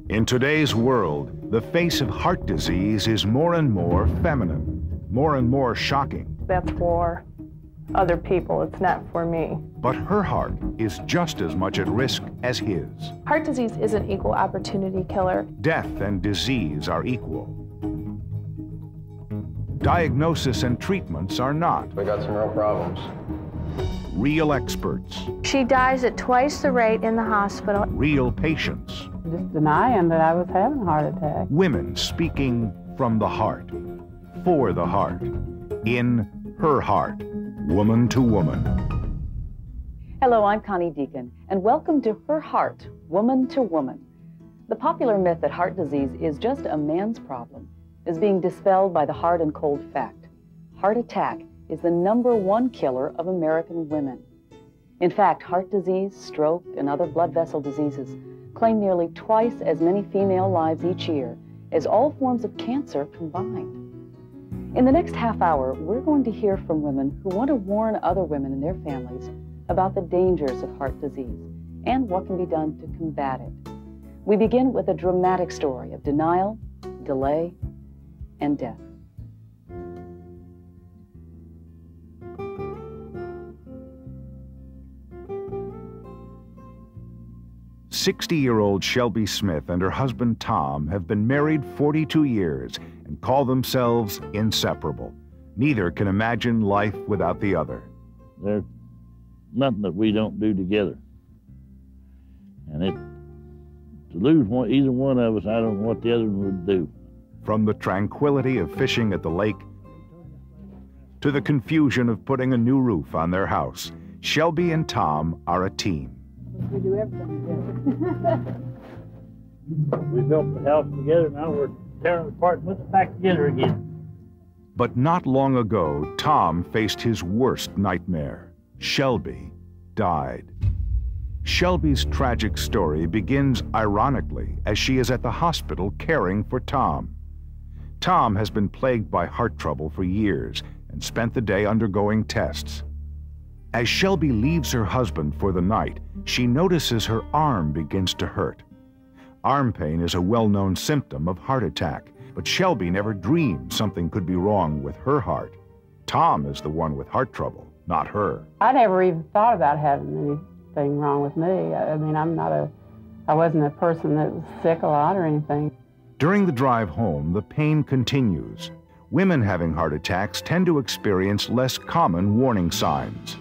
In today's world, the face of heart disease is more and more feminine, more and more shocking. That's for other people, it's not for me. But her heart is just as much at risk as his. Heart disease is an equal opportunity killer. Death and disease are equal. Diagnosis and treatments are not. We got some real problems. Real experts. She dies at twice the rate in the hospital. Real patients. Just denying that I was having a heart attack. Women speaking from the heart, for the heart, in her heart, woman to woman. Hello, I'm Connie Deacon, and welcome to Her Heart, Woman to Woman. The popular myth that heart disease is just a man's problem is being dispelled by the hard and cold fact. Heart attack is the #1 killer of American women. In fact, heart disease, stroke, and other blood vessel diseases claim nearly twice as many female lives each year as all forms of cancer combined. In the next half hour, we're going to hear from women who want to warn other women and their families about the dangers of heart disease and what can be done to combat it. We begin with a dramatic story of denial, delay, and death. "60-year-old Shelby Smith and her husband Tom have been married 42 years and call themselves inseparable. Neither can imagine life without the other. There's nothing that we don't do together. And to lose either one of us, I don't know what the other one would do. From the tranquility of fishing at the lake to the confusion of putting a new roof on their house, Shelby and Tom are a team. We do everything together. We built the house together, now we're tearing it apart and putting it back together again. But not long ago, Tom faced his worst nightmare. Shelby died. Shelby's tragic story begins ironically as she is at the hospital caring for Tom. Tom has been plagued by heart trouble for years and spent the day undergoing tests. As Shelby leaves her husband for the night, she notices her arm begins to hurt. Arm pain is a well-known symptom of heart attack, but Shelby never dreamed something could be wrong with her heart. Tom is the one with heart trouble, not her. I never even thought about having anything wrong with me. I mean, I wasn't a person that was sick a lot or anything. During the drive home, the pain continues. Women having heart attacks tend to experience less common warning signs.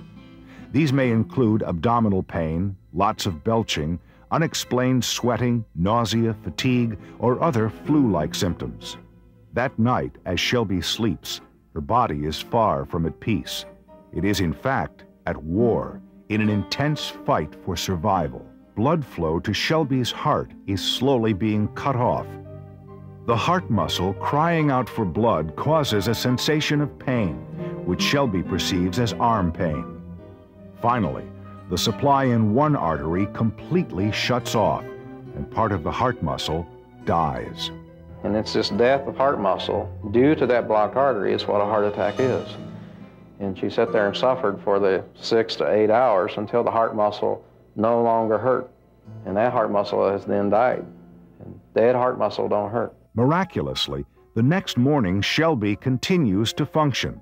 These may include abdominal pain, lots of belching, unexplained sweating, nausea, fatigue, or other flu-like symptoms. That night, as Shelby sleeps, her body is far from at peace. It is, in fact, at war, in an intense fight for survival. Blood flow to Shelby's heart is slowly being cut off. The heart muscle crying out for blood causes a sensation of pain, which Shelby perceives as arm pain. Finally, the supply in one artery completely shuts off, and part of the heart muscle dies. And it's this death of heart muscle due to that blocked artery is what a heart attack is. And she sat there and suffered for the 6 to 8 hours until the heart muscle no longer hurt. And that heart muscle has then died. And dead heart muscle don't hurt. Miraculously, the next morning, Shelby continues to function.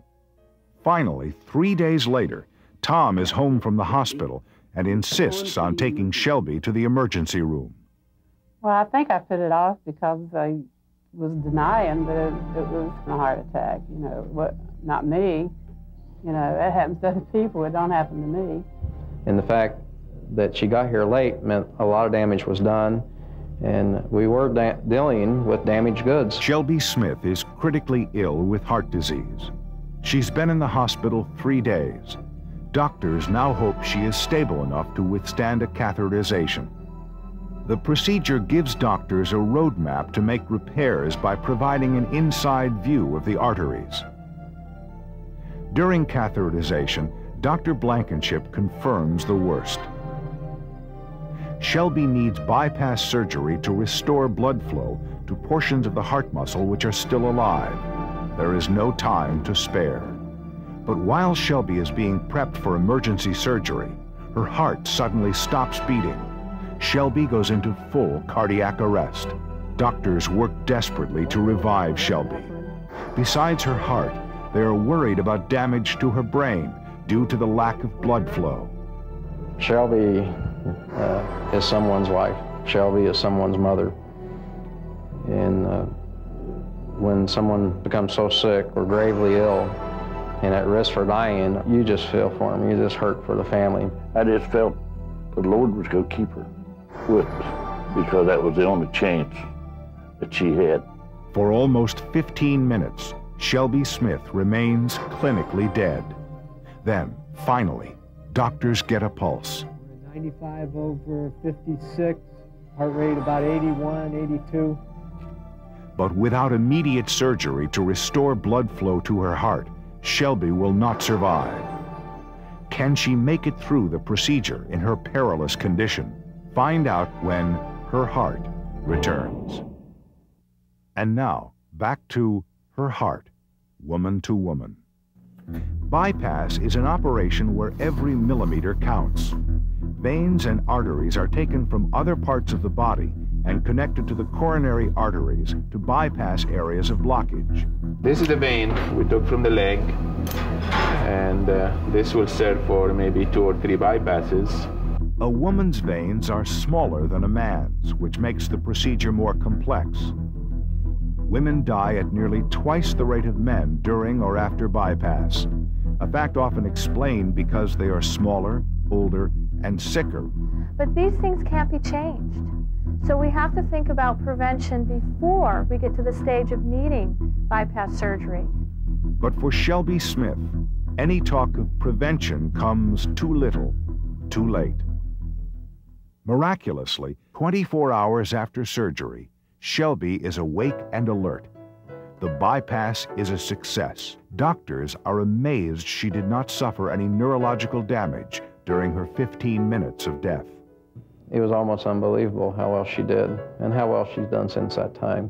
Finally, 3 days later, Tom is home from the hospital and insists on taking Shelby to the emergency room. Well, I think I put it off because I was denying that it was a heart attack. You know, not me. You know, that happens to other people. It don't happen to me. And the fact that she got here late meant a lot of damage was done, and we were dealing with damaged goods. Shelby Smith is critically ill with heart disease. She's been in the hospital 3 days. Doctors now hope she is stable enough to withstand a catheterization. The procedure gives doctors a roadmap to make repairs by providing an inside view of the arteries. During catheterization, Dr. Blankenship confirms the worst. Shelby needs bypass surgery to restore blood flow to portions of the heart muscle which are still alive. There is no time to spare. But while Shelby is being prepped for emergency surgery, her heart suddenly stops beating. Shelby goes into full cardiac arrest. Doctors work desperately to revive Shelby. Besides her heart, they are worried about damage to her brain due to the lack of blood flow. Shelby is someone's wife. Shelby is someone's mother. And when someone becomes so sick or gravely ill and at risk for dying, you just feel for them. You just hurt for the family. I just felt the Lord was going to keep her with us because that was the only chance that she had. For almost 15 minutes, Shelby Smith remains clinically dead. Then, finally, doctors get a pulse. 95/56, heart rate about 81, 82. But without immediate surgery to restore blood flow to her heart, Shelby will not survive. Can she make it through the procedure in her perilous condition? Find out when Her Heart returns. And now, back to Her Heart, Woman to Woman. Bypass is an operation where every millimeter counts. Veins and arteries are taken from other parts of the body and connected to the coronary arteries to bypass areas of blockage. This is the vein we took from the leg, and this will serve for maybe 2 or 3 bypasses. A woman's veins are smaller than a man's, which makes the procedure more complex. Women die at nearly twice the rate of men during or after bypass, a fact often explained because they are smaller, older, and sicker. But these things can't be changed. So we have to think about prevention before we get to the stage of needing bypass surgery. But for Shelby Smith, any talk of prevention comes too little, too late. Miraculously, 24 hours after surgery, Shelby is awake and alert. The bypass is a success. Doctors are amazed she did not suffer any neurological damage during her 15 minutes of death. It was almost unbelievable how well she did and how well she's done since that time.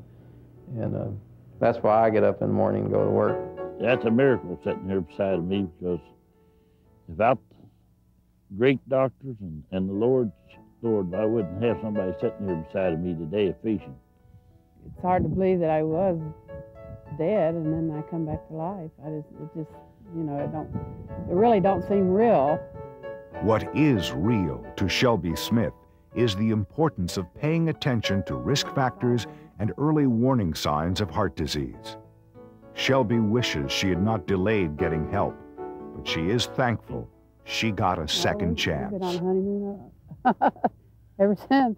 And that's why I get up in the morning and go to work. That's a miracle sitting here beside of me, because without great doctors and the Lord, I wouldn't have somebody sitting here beside of me today efficient. It's hard to believe that I was dead and then I come back to life. It really don't seem real. What is real to Shelby Smith is the importance of paying attention to risk factors and early warning signs of heart disease. Shelby wishes she had not delayed getting help, but she is thankful she got a second chance. I've been on a honeymoon ever since.